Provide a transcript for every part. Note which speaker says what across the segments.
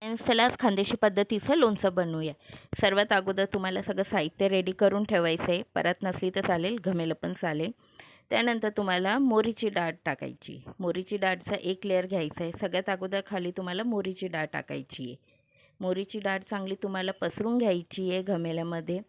Speaker 1: चला आज खानदेशी पद्धतीचं लोणचं बनवूया. सर्वात अगोदर तुम्हाला सगळं साहित्य रेडी करून ठेवायचं आहे. परत नसली तर चालेल, घमेलं पण चालेल. त्यानंतर तुम्हाला मोहरीची डाळ टाकायची. मोहरीची डाळचा एक लेअर घ्यायचा आहे. सगळ्यात अगोदर खाली तुम्हाला मोहरीची डाळ टाकायची आहे. मोहरीची डाळ चांगली तुम्हाला पसरून घ्यायची आहे घमेल्यामध्ये.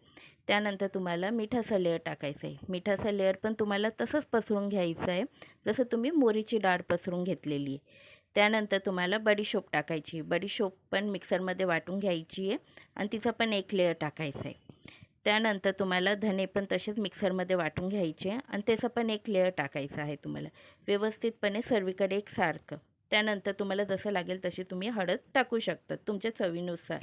Speaker 1: त्यानंतर तुम्हाला मिठाचा लेअर टाकायचा आहे. मिठाचा लेअर पण तुम्हाला तसंच पसरून घ्यायचं आहे जसं तुम्ही मोहरीची डाळ पसरून घेतलेली आहे. त्यानंतर तुम्हाला बडीशोप टाकायची. बडीशोप पण मिक्सरमध्ये वाटून घ्यायची आहे आणि तिचा पण एक लेअर टाकायचा आहे. त्यानंतर तुम्हाला धने पण तसेच मिक्सरमध्ये वाटून घ्यायचे आणि त्याचा पण एक लेअर टाकायचा आहे तुम्हाला व्यवस्थितपणे सर्वीकडे एकसारखं. त्यानंतर तुम्हाला जसं लागेल तशी तुम्ही हळद टाकू शकता तुमच्या चवीनुसार,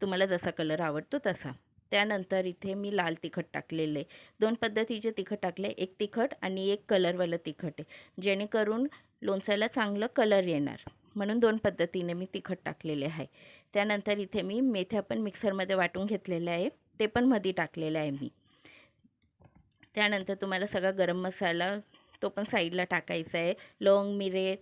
Speaker 1: तुम्हाला जसा कलर आवडतो तसा. त्यानंतर इथे मी लाल तिखट टाकलेलं आहे. दोन पद्धतीचे तिखट टाकले, एक तिखट आणि एक कलरवालं तिखट आहे, जेणेकरून लोणच्याला चांगलं कलर येणार म्हणून दोन पद्धतीने मी तिखट टाकलेले आहे. त्यानंतर इथे मी मेथ्या पण मिक्सरमध्ये वाटून घेतलेल्या आहे, ते पण मध्ये टाकलेलं आहे मी. त्यानंतर तुम्हाला सगळा गरम मसाला तो पण साईडला टाकायचा आहे. लवंग, मिरे,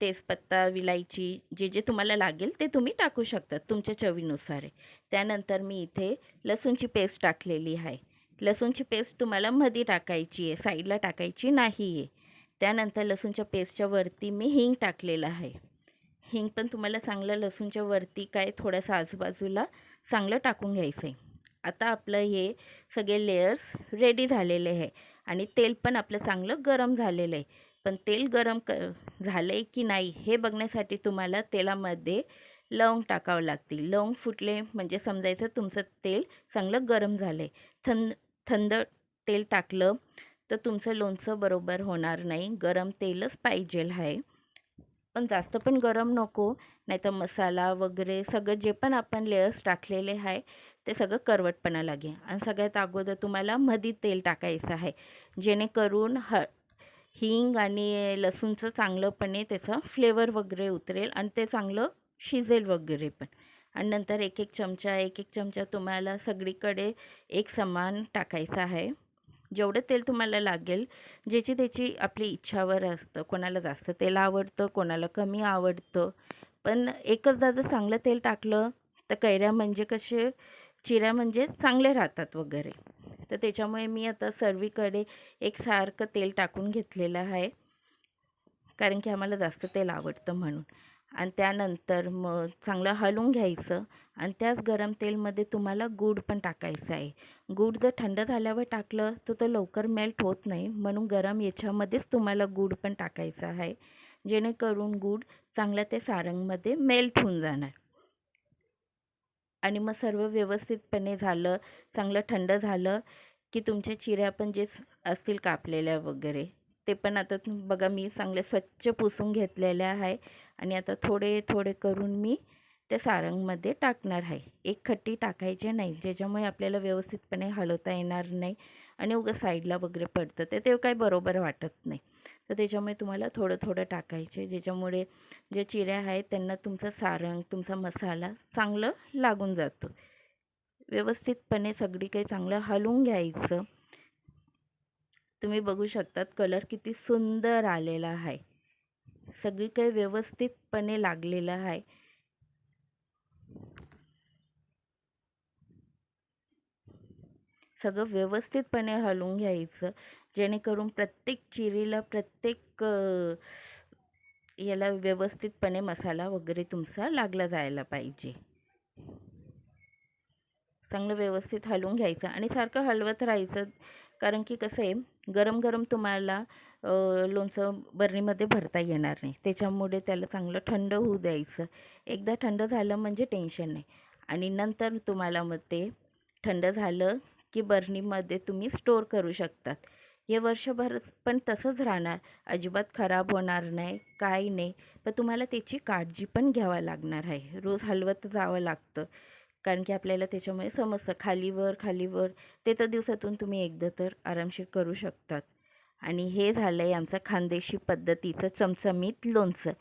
Speaker 1: तेजपत्ता, विलायची जे जे तुम्हाला लागेल ते तुम्ही टाकू शकता तुमच्या चवीनुसार आहे. त्यानंतर मी इथे लसूणची पेस्ट टाकलेली आहे. लसूणची पेस्ट तुम्हाला मध्ये टाकायची आहे, साईडला टाकायची नाही आहे. त्यानंतर लसूणच्या पेस्टच्या वरती मी हिंग टाकलेलं आहे. हिंग पण तुम्हाला चांगलं लसूणच्या वरती काय थोडंसं आजूबाजूला चांगलं टाकून घ्यायचं आहे. आता आपलं हे सगळे लेयर्स रेडी झालेले आहे आणि तेल पण आपलं चांगलं गरम झालेलं आहे. पण तेल गरम झालं आहे की नाही हे बघण्यासाठी तुम्हाला तेलामध्ये लवंग टाकावं लागतील. लवंग फुटले म्हणजे समजायचं तुमचं तेल चांगलं गरम झालं आहे. थंड तेल टाकलं तर तुमचं लोणचं बरोबर होणार नाही. गरम तेलच पाहिजेल आहे, पण जास्त पण गरम नको, नाहीतर मसाला वगैरे सगळं जे पण आपण लेयर्स टाकलेले आहे ते सगळं करवटपणा लागेल. आणि सगळ्यात अगोदर तुम्हाला मध्ये तेल टाकायचं आहे, जेणेकरून हिंग आणि लसूणचं चांगलंपणे त्याचा फ्लेवर वगैरे उतरेल आणि ते चांगलं शिजेल वगैरे पण. आणि नंतर एक एक चमचा तुम्हाला सगळीकडे एक समान टाकायचा आहे. जेवढं तेल तुम्हाला लागेल, ज्याची त्याची आपली इच्छावर असतं. कोणाला जास्त तेल आवडतं, कोणाला कमी आवडतं. पण एकचदा जर चांगलं तेल टाकलं तर कैऱ्या म्हणजे कसे चिऱ्या म्हणजे चांगले राहतात वगैरे. तर त्याच्यामुळे मी आता सर्वीकडे एकसारखं तेल टाकून घेतलेलं आहे, कारण की आम्हाला जास्त तेल आवडतं म्हणून. आणि त्यानंतर मग चांगलं हलवून घ्यायचं आणि त्याच गरम तेलमध्ये तुम्हाला गूळ पण टाकायचं आहे. गूळ जर थंड झाल्यावर टाकलं तर तो लवकर मेल्ट होत नाही, म्हणून गरम याच्यामध्येच तुम्हाला गूळ पण टाकायचा आहे, जेणेकरून गूळ चांगल्या ते सारंगमध्ये मेल्ट होऊन जाणार. आणि मग सर्व व्यवस्थितपणे झालं, चांगलं थंड झालं की तुमच्या चिऱ्या पण जे असतील कापलेल्या वगैरे ते पण आता बघा मी चांगले स्वच्छ पुसून घेतलेल्या आहे आणि आता थोडे थोडे करून मी त्या सारंगमध्ये टाकणार आहे. एक खट्टी टाकायचे नाही, ज्याच्यामुळे आपल्याला व्यवस्थितपणे हलवता येणार नाही आणि उगाच साईडला वगैरे पडतं ते काही बरोबर वाटत नाही. तर त्याच्यामुळे तुम्हाला थोडं थोडं टाकायचे, ज्याच्यामुळे जे चिऱ्या आहेत त्यांना तुमचं सारंग, तुमचा मसाला चांगलं लागून जातो. व्यवस्थितपणे सगळी काही चांगलं हलवून घ्यायचं. तुम्ही बघू शकतात कलर किती सुंदर आलेला आहे, सगळी काही व्यवस्थितपणे लागलेलं आहे. सगळं व्यवस्थितपणे हलवून घ्यायचं, जेणेकरून प्रत्येक चिरीला प्रत्येक याला व्यवस्थितपणे मसाला वगैरे तुमचा लागला जायला पाहिजे. चांगलं व्यवस्थित हलवून घ्यायचं आणि सारखं हलवत राहायचं, कारण की कसं आहे गरम गरम तुम्हाला लोणचं बरणीमध्ये भरता येणार नाही. त्याच्यामुळे त्याला चांगलं थंड होऊ द्यायचं. एकदा थंड झालं म्हणजे टेन्शन नाही. आणि नंतर तुम्हाला मग ते थंड झालं की बरणीमध्ये तुम्ही स्टोअर करू शकतात. हे वर्षभर पण तसंच राहणार, अजिबात खराब होणार नाही, काही नाही. पण तुम्हाला त्याची काळजी पण घ्यावी लागणार आहे. रोज हलवत जावं लागतं, कारण की आपल्याला त्याच्यामुळे समजतं खालीवर ते तर दिवसातून तुम्ही एकदा तर आरामशीर करू शकतात. आणि हे झालं आहे आमचं खानदेशी पद्धतीचं चमचमीत लोणचं.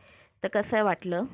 Speaker 1: तर कसं वाटलं?